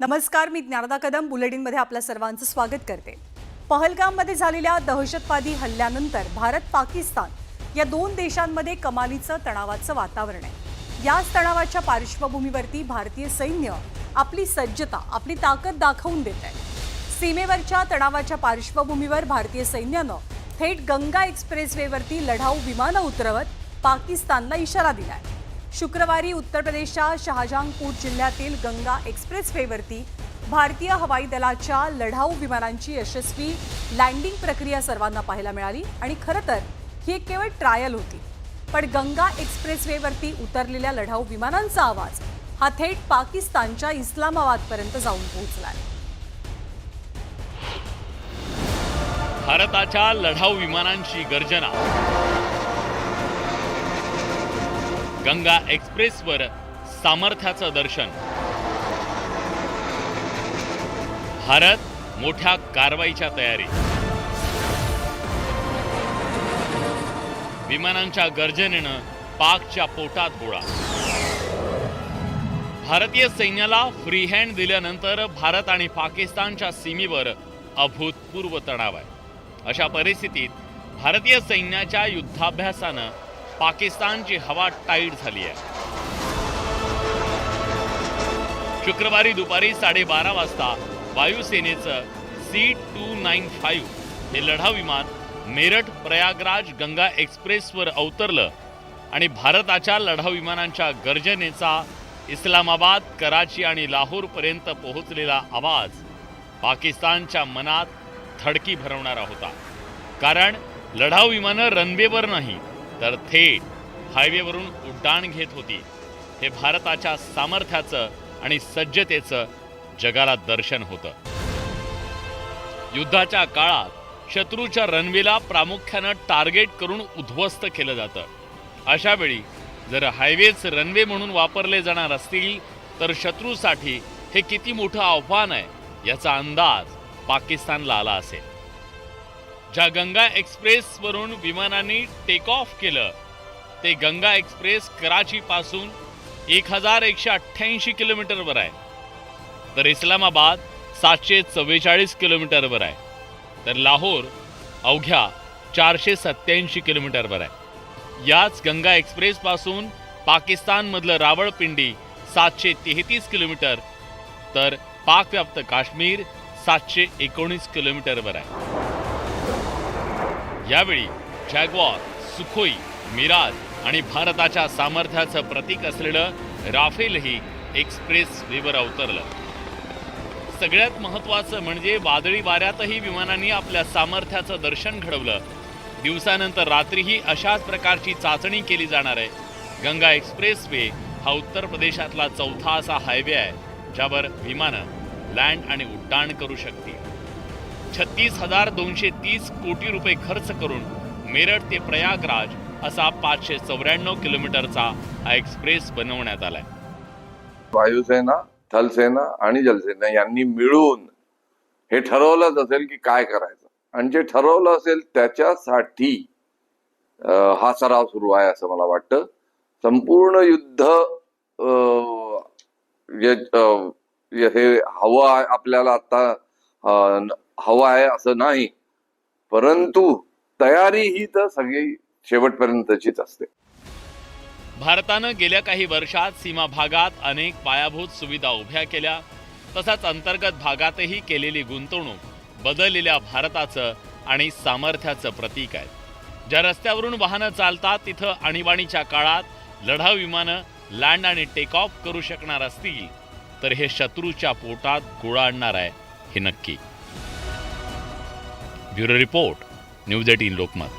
नमस्कार, मी ज्ञानदा कदम बुलेटिनमध्ये आपल्या सर्वांचं स्वागत करते। पहलगाममध्ये झालेल्या दहशतवादी हल्ल्यानंतर भारत पाकिस्तान या दोन देशांमध्ये कमालीचं तणावाचं वातावरण आहे। याच तणावाच्या पार्श्वभूमीवरती भारतीय सैन्य आपली सज्जता, आपली ताकद दाखवून देत आहे। सीमेवरच्या तणावाच्या पार्श्वभूमीवर भारतीय सैन्यानं थेट गंगा एक्सप्रेसवेवरती लढाऊ विमानं उतरवत पाकिस्तानला इशारा दिलाय। शुक्रवारी उत्तर प्रदेशच्या शहाजहांपूर जिल्ह्यातील गंगा एक्सप्रेसवेवरती भारतीय हवाई दलाच्या लढाऊ विमानांची यशस्वी लँडिंग प्रक्रिया सर्वांना पाहायला मिळाली आणि खरं तर ही केवळ ट्रायल होती। पण गंगा एक्सप्रेसवेवरती उतरलेल्या लढाऊ विमानांचा आवाज हा थेट पाकिस्तानच्या इस्लामाबादपर्यंत जाऊन पोहोचलाय। भारताच्या लढाऊ विमानांची गर्जना, गंगा एक्सप्रेसवर सामर्थ्याचं दर्शन, भारत मोठ्या कारवाईच्या तयारी, विमानांच्या गर्जनेनं पाकच्या पोटात गोळा। भारतीय सैन्याला फ्री हँड दिल्यानंतर भारत आणि पाकिस्तानच्या सीमेवर अभूतपूर्व तणाव आहे। अशा परिस्थितीत भारतीय सैन्याच्या युद्धाभ्यासानं पाकिस्तानची हवा टाईट झाली आहे। शुक्रवारी दुपारी 12:30 वाजता वायुसेनेचं C-295 हे लढाऊ विमान मेरठ प्रयागराज गंगा एक्सप्रेसवर अवतरलं आणि भारताच्या लढाऊ विमानांच्या गर्जनेचा इस्लामाबाद, कराची आणि लाहोरपर्यंत पोहोचलेला आवाज पाकिस्तानच्या मनात धडकी भरवणारा होता। कारण लढाऊ विमानं रनवेवर नाही तर थेट हायवेवरून उड्डाण घेत होती। हे भारताच्या सामर्थ्याचं आणि सज्जतेचं जगाला दर्शन होतं। युद्धाच्या काळात शत्रूच्या रनवेला प्रामुख्यानं टार्गेट करून उद्ध्वस्त केलं जातं। अशा वेळी जर हायवेज रनवे म्हणून वापरले जाणार असतील तर शत्रूसाठी हे किती मोठं आव्हान आहे याचा अंदाज पाकिस्तानला आला असेल। ज्या गंगा एक्सप्रेसवरून विमानांनी टेक ऑफ केलं ते गंगा एक्सप्रेस कराचीपासून 1188 किलोमीटरवर आहे, तर इस्लामाबाद 744 किलोमीटरवर आहे, तर लाहोर अवघ्या 487 किलोमीटरवर आहे। याच गंगा एक्सप्रेसपासून पाकिस्तानमधलं रावळपिंडी 733 किलोमीटर तर पाकव्याप्त काश्मीर 719 किलोमीटरवर आहे। यावेळी जॅग्वार, सुखोई, मिराज आणि भारताच्या सामर्थ्याचं प्रतीक असलेलं राफेलही एक्सप्रेस वेवर अवतरलं। सगळ्यात महत्त्वाचं म्हणजे वादळी वाऱ्यातही विमानांनी आपल्या सामर्थ्याचं दर्शन घडवलं। दिवसानंतर रात्रीही अशाच प्रकारची चाचणी केली जाणार आहे। गंगा एक्सप्रेसवे हा उत्तर प्रदेशातला चौथा असा हायवे आहे ज्यावर विमानं लँड आणि उड्डाण करू शकतील। 36,230 कोटी रुपये खर्च करून मेरठ ते प्रयागराज असा 594 किलोमीटरचा हा एक्सप्रेस बनवण्यात आलाय। वायुसेना, थलसेना आणि जलसेना यांनी मिळून हे ठरवलंच असेल की काय करायचं, आणि जे ठरवलं असेल त्याच्यासाठी हा सराव सुरू आहे असं मला वाटतं। संपूर्ण युद्ध हे हवं आहे आपल्याला, आता हवं आहे असं नाही, परंतु तयारी ही तर सगळी शेवटपर्यंतचीच असते। भारतानं गेल्या काही वर्षात सीमा भागात अनेक पायाभूत सुविधा उभ्या केल्या, तसंच अंतर्गत भागातही केलेली गुंतवणूक बदललेल्या भारताचं आणि सामर्थ्याचं प्रतीक आहे। ज्या रस्त्यावरून वाहनं चालतात तिथं आणीबाणीच्या काळात लढाऊ विमानं लँड आणि टेक ऑफ करू शकणार असतील तर हे शत्रूच्या पोटात गोळा आणणार आहे हे नक्की। Bureau report, news 18 Lokmat.